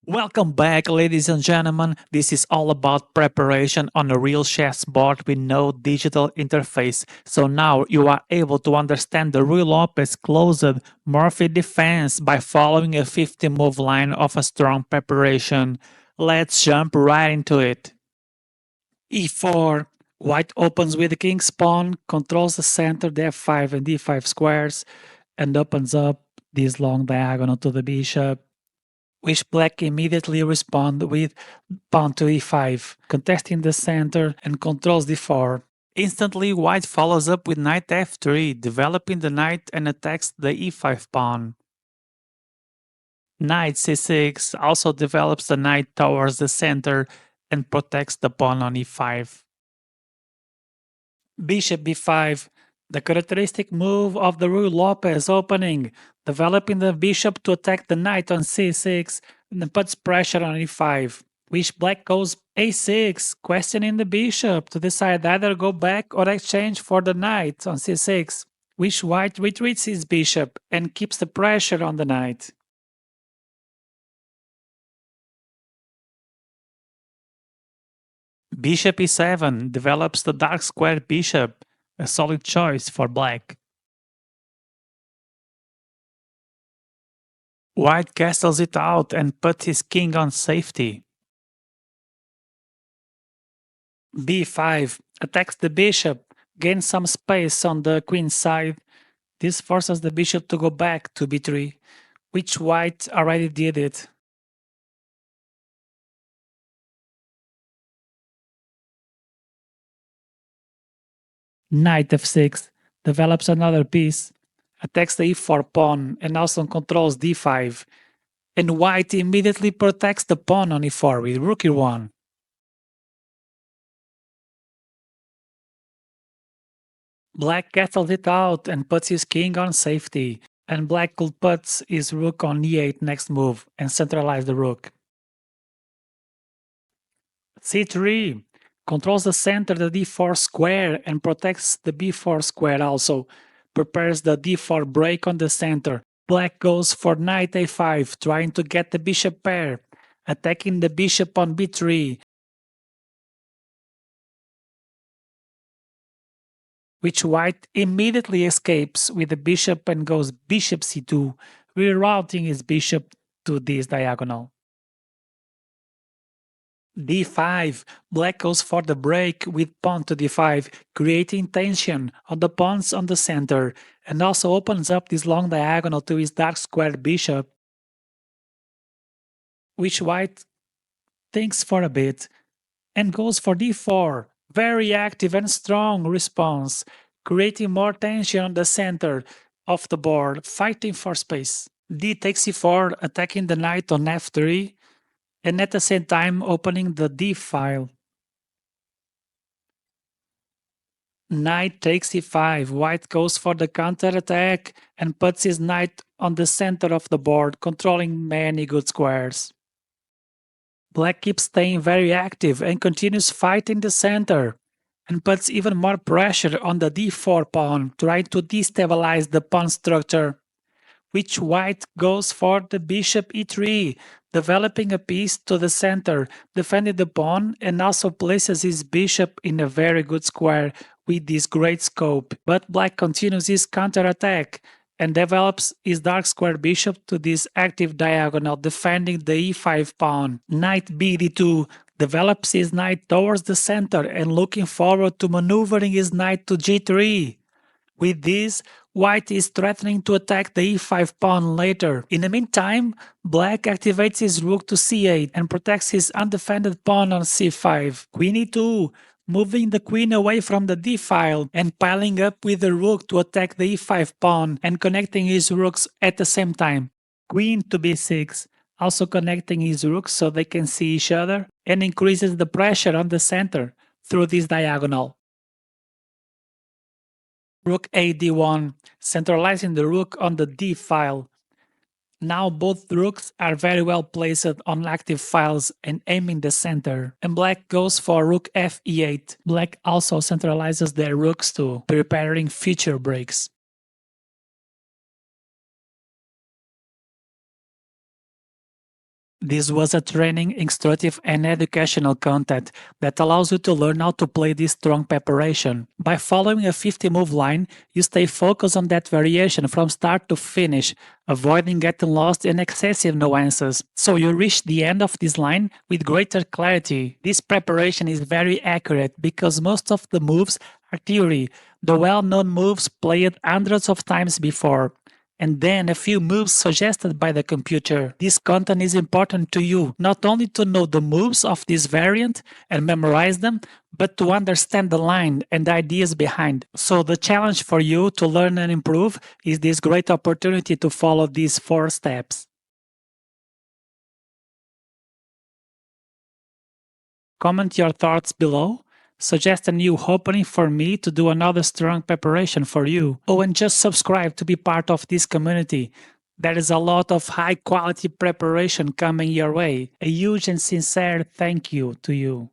Welcome back, ladies and gentlemen. This is all about preparation on a real chessboard with no digital interface. So now you are able to understand the Ruy Lopez closed Morphy defense by following a 50-move line of a strong preparation. Let's jump right into it. E4. White opens with the king's pawn, controls the center, the f5 and d5 squares, and opens up this long diagonal to the bishop, which black immediately respond with pawn to e5, contesting the center and controls d4. Instantly, white follows up with knight f3, developing the knight and attacks the e5 pawn. Knight c6 also develops the knight towards the center and protects the pawn on e5. Bishop b5, the characteristic move of the Ruy Lopez opening, developing the bishop to attack the knight on c6 and puts pressure on e5, which black goes a6, questioning the bishop to decide either go back or exchange for the knight on c6, which white retreats his bishop and keeps the pressure on the knight. Bishop e7 develops the dark square bishop, a solid choice for black. White castles it out and puts his king on safety. b5 attacks the bishop, gains some space on the queen's side. This forces the bishop to go back to b3, which white already did it. Knight f6 develops another piece, attacks the e4 pawn and also controls d5, and white immediately protects the pawn on e4 with rook e1. Black castles it out and puts his king on safety, and black could put his rook on e8 next move and centralize the rook. c3 controls the center, the d4 square, and protects the b4 square also. Prepares the d4 break on the center. Black goes for knight a5, trying to get the bishop pair, attacking the bishop on b3, which white immediately escapes with the bishop and goes bishop c2, rerouting his bishop to this diagonal. d5, black goes for the break with pawn to d5, creating tension on the pawns on the center, and also opens up this long diagonal to his dark squared bishop, which white thinks for a bit and goes for d4, very active and strong response, creating more tension on the center of the board, fighting for space. D takes e4, attacking the knight on f3, and at the same time opening the d file. Knight takes e5, white goes for the counterattack and puts his knight on the center of the board, controlling many good squares. Black keeps staying very active and continues fighting the center, and puts even more pressure on the d4 pawn, trying to destabilize the pawn structure, which white goes for the bishop e3, developing a piece to the center, defending the pawn, and also places his bishop in a very good square with this great scope. But black continues his counterattack and develops his dark square bishop to this active diagonal, defending the e5 pawn. Knight bd2 develops his knight towards the center and looking forward to maneuvering his knight to g3. With this, white is threatening to attack the e5 pawn later. In the meantime, black activates his rook to c8 and protects his undefended pawn on c5. Queen e2, moving the queen away from the d-file and piling up with the rook to attack the e5 pawn and connecting his rooks at the same time. Queen to b6, also connecting his rooks so they can see each other, and increases the pressure on the center through this diagonal. Rook a d1, centralizing the rook on the d file. Now both rooks are very well placed on active files and aiming the center, and black goes for rook f e8. Black also centralizes their rooks too, preparing future breaks. This was a training, instructive and educational content that allows you to learn how to play this strong preparation. By following a 50-move line, you stay focused on that variation from start to finish, avoiding getting lost in excessive nuances. So you reach the end of this line with greater clarity. This preparation is very accurate because most of the moves are theory, the well-known moves played hundreds of times before, and then a few moves suggested by the computer. This content is important to you, not only to know the moves of this variant and memorize them, but to understand the line and the ideas behind. So the challenge for you to learn and improve is this great opportunity to follow these 4 steps. Comment your thoughts below. Suggest a new opening for me to do another strong preparation for you. Oh, and just subscribe to be part of this community. There is a lot of high quality preparation coming your way. A huge and sincere thank you to you.